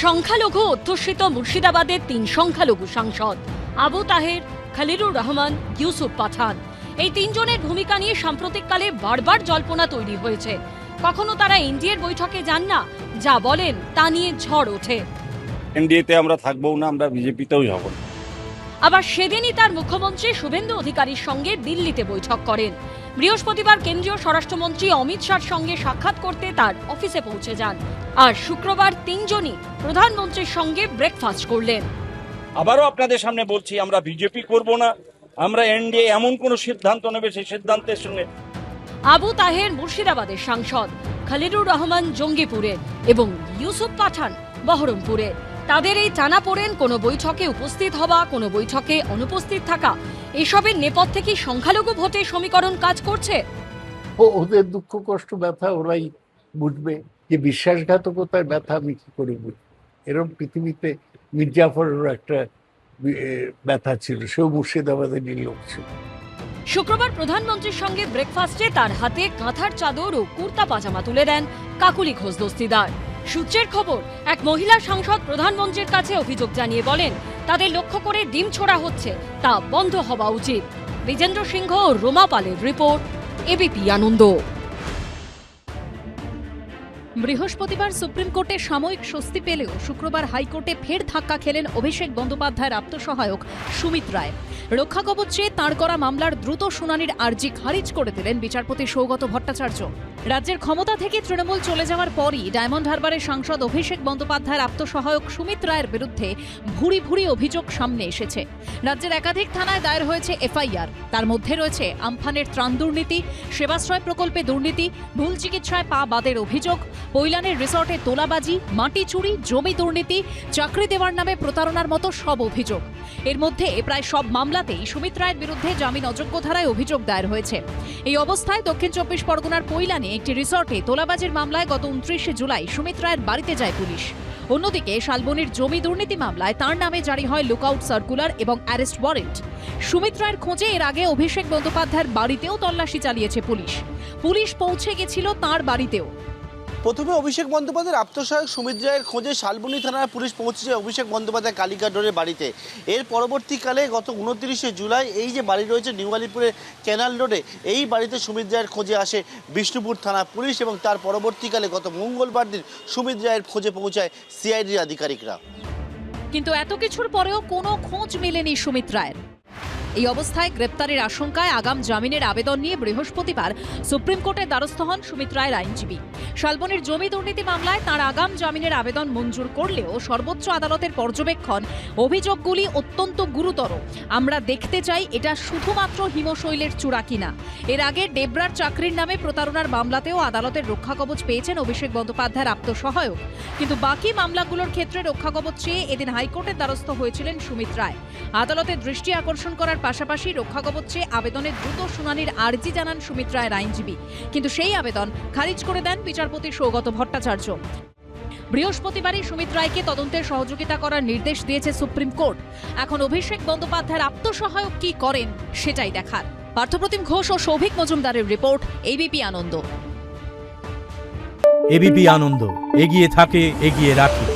সংখ্যালঘু অধ্যুষিত মুর্শিদাবাদের 3 সংখ্যালঘু সাংসদ আবু তাহের, খলিলুর রহমান, ইউসুফ পাঠান এই 3 জনের ভূমিকা নিয়ে সাম্প্রতিককালে বারবার জল্পনা তৈরি হয়েছে। কখনো তারা এনডিএর বৈঠকে যান না, যা বলেন তা নিয়ে ঝড় ওঠে। এনডিএতে আমরা থাকবো না, আমরা বিজেপিতেও যাব না। আবার সেদিনই তার মুখ্যমন্ত্রী শুভেন্দু অধিকারীর সঙ্গে দিল্লিতে বৈঠক করেন। বৃহস্পতিবার কেন্দ্রীয় স্বরাষ্ট্রমন্ত্রী অমিত শাহর সঙ্গে সাক্ষাৎ করতে তার অফিসে পৌঁছে যান। আর শুক্রবার 3 জনই প্রধানমন্ত্রীর সঙ্গে ব্রেকফাস্ট করলেন। আবারও আপনাদের সামনে বলছি, আমরা বিজেপি করব না, আমরা এনডিএ এমন কোন সিদ্ধান্ত নেবে সেই সিদ্ধান্তের সঙ্গে। আবু তাহের মুর্শিদাবাদের সাংসদ, খলিলুর রহমান জঙ্গিপুরের এবং ইউসুফ পাঠান বহরমপুরে। তাদের এই টানাপোড়েন কোনো বৈঠকে উপস্থিত হওয়া, কোনো বৈঠকে অনুপস্থিত থাকা, এসবের নেপথ্যে কি সংখ্যালঘু ভোটের সমীকরণ কাজ করছে? ওদের দুঃখ কষ্ট ব্যথা ওরাই বুঝবে, যে বিশ্বাসঘাতকতার ব্যথা আমি কি করে বুঝবো। এরকম পৃথিবীতে মির্জাফরেরও একটা ব্যথা ছিল, সেও মুর্শিদাবাদের লোক ছিল। শুক্রবার প্রধানমন্ত্রীর সঙ্গে ব্রেকফাস্টে তার হাতে কাঁথার চাদর ও কুর্তা পাজামা তুলে দেন কাকুলি ঘোষ দস্তিদার। সূত্রের খবর, এক মহিলা সাংসদ প্রধানমন্ত্রীর কাছে অভিযোগ জানিয়ে বলেন, তাদের লক্ষ্য করে ডিম ছোড়া হচ্ছে, তা বন্ধ হওয়া উচিত। বিজেন্দ্র সিংহ ও রোমা পালের রিপোর্ট, এবিপি আনন্দ। বৃহস্পতিবার সুপ্রিম কোর্টে সাময়িক স্বস্তি পেলেও শুক্রবার হাইকোর্টে ফের ধাক্কা খেলেন অভিষেক বন্দ্যোপাধ্যায়ের আত্মসহায়ক সুমিত রায়। রক্ষাকবচ চেয়ে তাঁর করা মামলার দ্রুত শুনানির আর্জি খারিজ করে দিলেন বিচারপতি সৌগত ভট্টাচার্য। রাজ্যের ক্ষমতা থেকে তৃণমূল চলে যাওয়ার পরই ডায়মন্ড হারবারের সাংসদ অভিষেক বন্দ্যোপাধ্যায়ের আত্মসহায়ক সুমিত রায়ের বিরুদ্ধে ভুরি ভুরি অভিযোগ সামনে এসেছে। রাজ্যের একাধিক থানায় দায়ের হয়েছে এফআইআর। তার মধ্যে রয়েছে আমফানের ত্রাণ দুর্নীতি, সেবাশ্রয় প্রকল্পে দুর্নীতি, ভুল চিকিৎসায় পা বাদের অভিযোগ, কৈলানের রিসর্টে তোলাবাজি, মাটি চুরি, জমি দুর্নীতি, চাকরি দেওয়ার নামে প্রতারণার মতো সব অভিযোগ। এর মধ্যে প্রায় সব মামলাতেই সুমিত রায়ের বিরুদ্ধে জামিন অযোগ্য ধারায় অভিযোগ দায়ের হয়েছে। এই অবস্থায় দক্ষিণ 24 পরগনার কৈলানে একটি রিসর্টে তোলাবাজির মামলায় গত 29 জুলাই সুমিত রায়ের বাড়িতে যায় পুলিশ। অন্যদিকে শালবনির জমি দুর্নীতি মামলায় তার নামে জারি হয় লুকআউট সার্কুলার এবং অ্যারেস্ট ওয়ারেন্ট। সুমিত রায়ের খোঁজে এর আগে অভিষেক বন্দ্যোপাধ্যায়ের বাড়িতেও তল্লাশি চালিয়েছে পুলিশ। পুলিশ পৌঁছে গেছিল তাঁর বাড়িতেও। প্রথমে অভিষেক বন্দ্যোপাধ্যায়ের আত্মসহায়ক সুমিত রায়ের খোঁজে শালবনী থানার পুলিশ পৌঁছেছে অভিষেক বন্দ্যোপাধ্যায় কালিকা রোডের বাড়িতে। এর পরবর্তীকালে গত 29 জুলাই এই যে বাড়ি রয়েছে নিউ আলিপুরের ক্যানাল রোডে, এই বাড়িতে সুমিত রায়ের খোঁজে আসে বিষ্ণুপুর থানা পুলিশ এবং তার পরবর্তীকালে গত মঙ্গলবার দিন সুমিত রায়ের খোঁজে পৌঁছায় সিআইডির আধিকারিকরা। কিন্তু এত কিছুর পরেও কোনো খোঁজ মেলেনি সুমিত রায়ের। এই অবস্থায় গ্রেপ্তারের আশঙ্কায় আগাম জামিনের আবেদন নিয়ে বৃহস্পতিবার সুপ্রিম কোর্টের দ্বারস্থ হন সুমিত রায়ের আইনজীবী। শালবনির জমি দুর্নীতি মামলায় তাঁর আগাম জামিনের আবেদন মঞ্জুর করলেও সর্বোচ্চ আদালতের পর্যবেক্ষণ, অভিযোগগুলি অত্যন্ত গুরুতর। আমরা দেখতে চাই এটা শুধুমাত্র হিমশৈলের চূড়া কিনা। এর আগে ডেবরার চাকরির নামে প্রতারণার মামলাতেও আদালতের রক্ষাকবচ পেয়েছেন অভিষেক বন্দ্যোপাধ্যায়ের আত্মসহায়ক। কিন্তু বাকি মামলাগুলোর ক্ষেত্রে রক্ষাকবচ চেয়ে এদিন হাইকোর্টের দ্বারস্থ হয়েছিলেন সুমিত রায়। আদালতের দৃষ্টি আকর্ষণ করার পাশাপাশি রক্ষাকবচ চেয়ে আবেদনের দ্রুত শুনানির আর্জি জানান সুমিত রায়ের আইনজীবী। কিন্তু সেই আবেদন খারিজ করে দেন বিচারপতি সৌগত ভট্টাচার্য। বৃহস্পতিবারই সুমিত রায়কে তদন্তের সহযোগিতা করার নির্দেশ দিয়েছে সুপ্রিম কোর্ট। এখন অভিষেক বন্দ্যোপাধ্যায়ের আত্মসহায়ক কি করেন সেটাই দেখার। পার্থপ্রতিম ঘোষ ও সৌভিক মজুমদারের রিপোর্ট, এবিপি আনন্দ। এবিপি আনন্দ, এগিয়ে থাকে, এগিয়ে রাখে।